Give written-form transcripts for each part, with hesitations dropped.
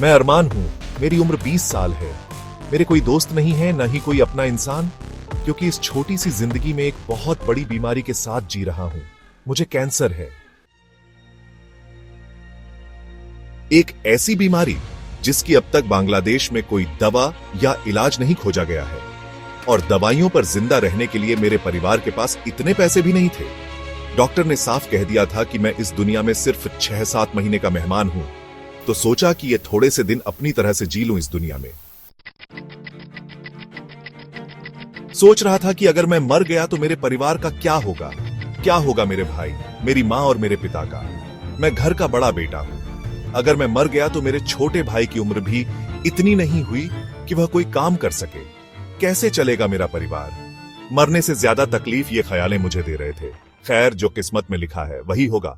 मैं अरमान हूं। मेरी उम्र 20 साल है। मेरे कोई दोस्त नहीं है, न ही कोई अपना इंसान, क्योंकि इस छोटी सी जिंदगी में एक बहुत बड़ी बीमारी के साथ जी रहा हूं। मुझे कैंसर है। एक ऐसी बीमारी जिसकी अब तक बांग्लादेश में कोई दवा या इलाज नहीं खोजा गया है, और दवाइयों पर जिंदा रहने के लिए मेरे परिवार के पास इतने पैसे भी नहीं थे। डॉक्टर ने साफ कह दिया था कि मैं इस दुनिया में सिर्फ 6-7 महीने का मेहमान हूं, तो सोचा कि ये थोड़े से दिन अपनी तरह से जी लूं इस दुनिया में। सोच रहा था कि अगर मैं मर गया तो मेरे परिवार का क्या होगा, क्या होगा मेरे भाई, मेरी मां और मेरे पिता का। मैं घर का बड़ा बेटा हूं। अगर मैं मर गया तो मेरे छोटे भाई की उम्र भी इतनी नहीं हुई कि वह कोई काम कर सके। कैसे चलेगा मेरा परिवार? मरने से ज्यादा तकलीफ ये ख्यालें मुझे दे रहे थे। खैर, जो किस्मत में लिखा है वही होगा।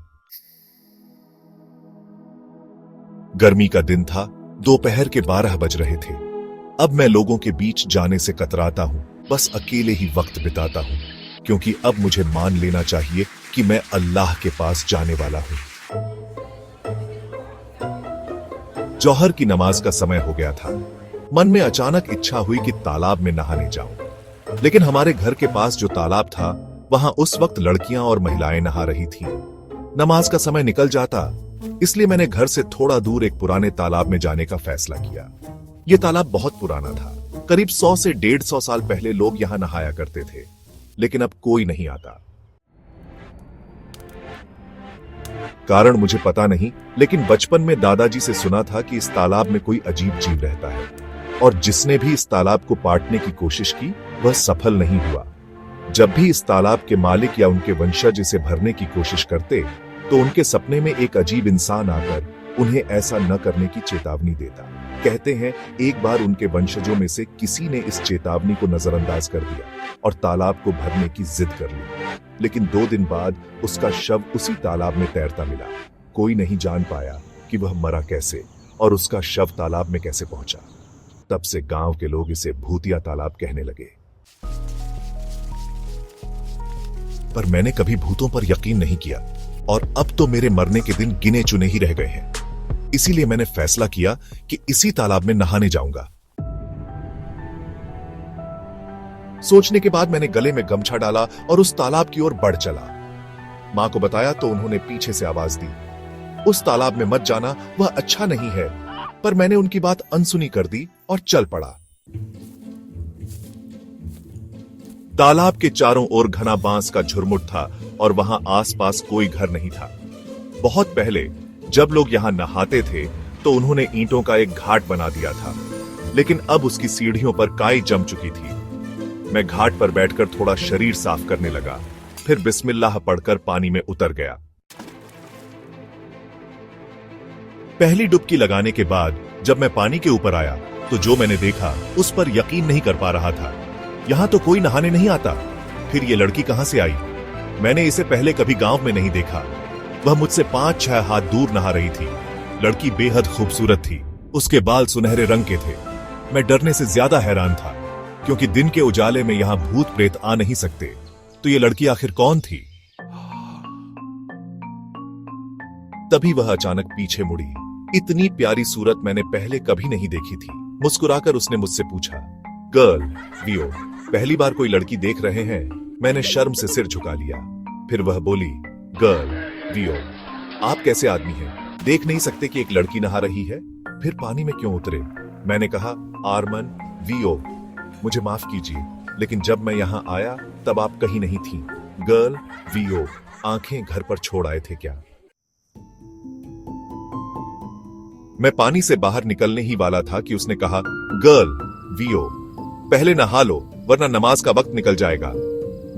गर्मी का दिन था। दोपहर के 12 बज रहे थे। अब मैं लोगों के बीच जाने से कतराता हूं, बस अकेले ही वक्त बिताता हूं, क्योंकि अब मुझे मान लेना चाहिए कि मैं अल्लाह के पास जाने वाला हूं। जौहर की नमाज का समय हो गया था। मन में अचानक इच्छा हुई कि तालाब में नहाने जाऊं, लेकिन हमारे घर के पास जो तालाब था वहां उस वक्त लड़कियां और महिलाएं नहा रही थीं। नमाज का समय निकल जाता, इसलिए मैंने घर से थोड़ा दूर एक पुराने तालाब में जाने का फैसला किया। यह तालाब बहुत पुराना था। करीब 100 से 150 साल पहले लोग यहां नहाया करते थे, लेकिन अब कोई नहीं आता। कारण मुझे पता नहीं, लेकिन बचपन में दादाजी से सुना था कि इस तालाब में कोई अजीब जीव रहता है, और जिसने भी इस तालाब को पाटने की कोशिश की वह सफल नहीं हुआ। जब भी इस तालाब के मालिक या उनके वंशज इसे भरने की कोशिश करते, तो उनके सपने में एक अजीब इंसान आकर उन्हें ऐसा न करने की चेतावनी देता। कहते हैं एक बार उनके वंशजों में से किसी ने इस चेतावनी को नजरअंदाज कर दिया और तालाब को भरने की जिद कर ली, लेकिन 2 दिन बाद उसका शव उसी तालाब में तैरता मिला। कोई नहीं जान पाया कि वह मरा कैसे और उसका शव तालाब में कैसे पहुंचा। तब से गांव के लोग इसे भूतिया तालाब कहने लगे। पर मैंने कभी भूतों पर यकीन नहीं किया, और अब तो मेरे मरने के दिन गिने चुने ही रह गए हैं। इसीलिए मैंने फैसला किया कि इसी तालाब में नहाने जाऊंगा। सोचने के बाद मैंने गले में गमछा डाला और उस तालाब की ओर बढ़ चला। मां को बताया तो उन्होंने पीछे से आवाज दी, उस तालाब में मत जाना, वह अच्छा नहीं है। पर मैंने उनकी बात अनसुनी कर दी और चल पड़ा। तालाब के चारों ओर घना बांस का झुरमुट था और वहां आसपास कोई घर नहीं था। बहुत पहले जब लोग यहां नहाते थे तो उन्होंने ईंटों का एक घाट बना दिया था, लेकिन अब उसकी सीढ़ियों पर काई जम चुकी थी। मैं घाट पर बैठकर थोड़ा शरीर साफ करने लगा, फिर बिस्मिल्लाह पढ़कर पानी में उतर गया। पहली डुबकी लगाने के बाद जब मैं पानी के ऊपर आया तो जो मैंने देखा उस पर यकीन नहीं कर पा रहा था। यहां तो कोई नहाने नहीं आता। फिर ये लड़की कहां से आई? मैंने इसे पहले कभी गांव में नहीं देखा। वह मुझसे 5-6 हाथ दूर नहा रही थी। लड़की बेहद खूबसूरत थी। उसके बाल सुनहरे रंग के थे। मैं डरने से ज्यादा हैरान था, क्योंकि दिन के उजाले में यहां भूत प्रेत आ नहीं सकते। तो ये लड़की आखिर कौन थी? तभी वह अचानक पीछे मुड़ी। इतनी प्यारी सूरत मैंने पहले कभी नहीं देखी थी। मुस्कुराकर उसने मुझसे पूछा, गर्ल वियो, पहली बार कोई लड़की देख रहे हैं? मैंने शर्म से सिर झुका लिया। फिर वह बोली, गर्ल वियो, आप कैसे आदमी हैं? देख नहीं सकते कि एक लड़की नहा रही है? फिर पानी में क्यों उतरे? मैंने कहा, आरमन वियो, मुझे माफ कीजिए, लेकिन जब मैं यहां आया तब आप कहीं नहीं थी। गर्ल वियो, आंखें घर पर छोड़ आए थे क्या? मैं पानी से बाहर निकलने ही वाला था कि उसने कहा, गर्ल वियो, पहले नहा लो वरना नमाज का वक्त निकल जाएगा।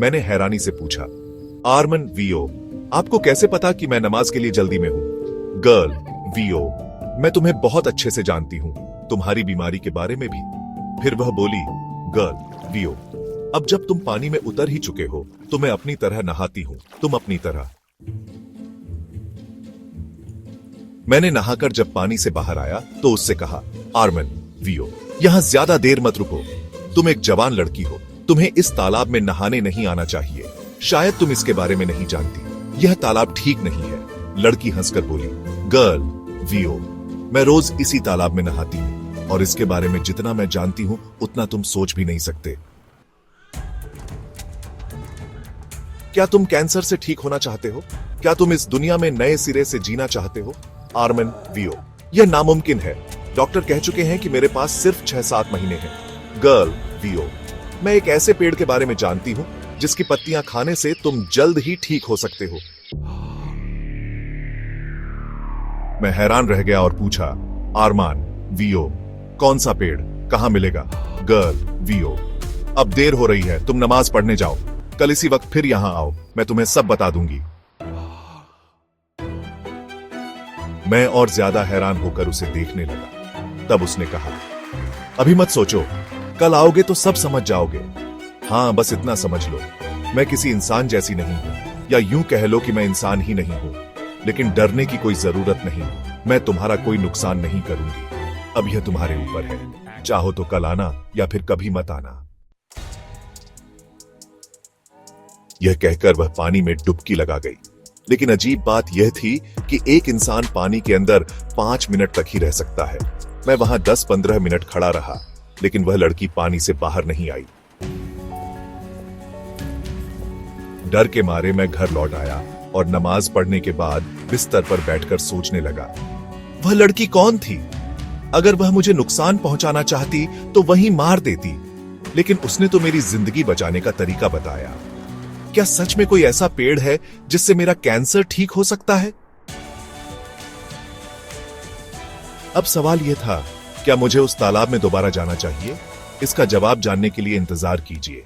मैंने हैरानी से पूछा, आरमन वियो, आपको कैसे पता कि मैं नमाज के लिए जल्दी में हूं? गर्ल वियो, मैं तुम्हें बहुत अच्छे से जानती हूं, तुम्हारी बीमारी के बारे में भी। फिर वह बोली, गर्ल वियो, अब जब तुम पानी में उतर ही चुके हो तो मैं अपनी तरह नहाती हूं, तुम अपनी तरह। मैंने नहाकर जब पानी से बाहर आया तो उससे कहा, आरमन वियो, यहां ज्यादा देर मत रुको। तुम एक जवान लड़की हो, तुम्हें इस तालाब में नहाने नहीं आना चाहिए। शायद तुम इसके बारे में नहीं जानती। यह तालाब ठीक नहीं है। लड़की हंसकर बोली, गर्ल वियो, मैं रोज इसी तालाब में नहाती हूँ और इसके बारे में जितना मैं जानती हूँ उतना तुम सोच भी नहीं सकते। क्या तुम कैंसर से ठीक होना चाहते हो? क्या तुम इस दुनिया में नए सिरे से जीना चाहते हो? आर्मन वियो, यह नामुमकिन है। डॉक्टर कह चुके हैं कि मेरे पास सिर्फ 6-7 महीने हैं। गर्ल वियो, मैं एक ऐसे पेड़ के बारे में जानती हूं जिसकी पत्तियां खाने से तुम जल्द ही ठीक हो सकते हो। मैं हैरान रह गया और पूछा, आरमान वियो, कौन सा पेड़, कहां मिलेगा? गर्ल वियो, अब देर हो रही है, तुम नमाज पढ़ने जाओ। कल इसी वक्त फिर यहां आओ, मैं तुम्हें सब बता दूंगी। मैं और ज्यादा हैरान होकर उसे देखने लगा। तब उसने कहा, अभी मत सोचो, कल आओगे तो सब समझ जाओगे। हाँ, बस इतना समझ लो, मैं किसी इंसान जैसी नहीं हूं, या यूं कह लो कि मैं इंसान ही नहीं हूं। लेकिन डरने की कोई जरूरत नहीं, मैं तुम्हारा कोई नुकसान नहीं करूंगी। अब यह तुम्हारे ऊपर है, चाहो तो कल आना या फिर कभी मत आना। यह कहकर वह पानी में डुबकी लगा गई। लेकिन अजीब बात यह थी कि एक इंसान पानी के अंदर 5 मिनट तक ही रह सकता है। मैं वहां 10-15 मिनट खड़ा रहा, लेकिन वह लड़की पानी से बाहर नहीं आई। डर के मारे मैं घर लौट आया और नमाज पढ़ने के बाद बिस्तर पर बैठकर सोचने लगा, वह लड़की कौन थी? अगर वह मुझे नुकसान पहुंचाना चाहती तो वहीं मार देती, लेकिन उसने तो मेरी जिंदगी बचाने का तरीका बताया। क्या सच में कोई ऐसा पेड़ है जिससे मेरा कैंसर ठीक हो सकता है? अब सवाल यह था, क्या मुझे उस तालाब में दोबारा जाना चाहिए? इसका जवाब जानने के लिए इंतजार कीजिए।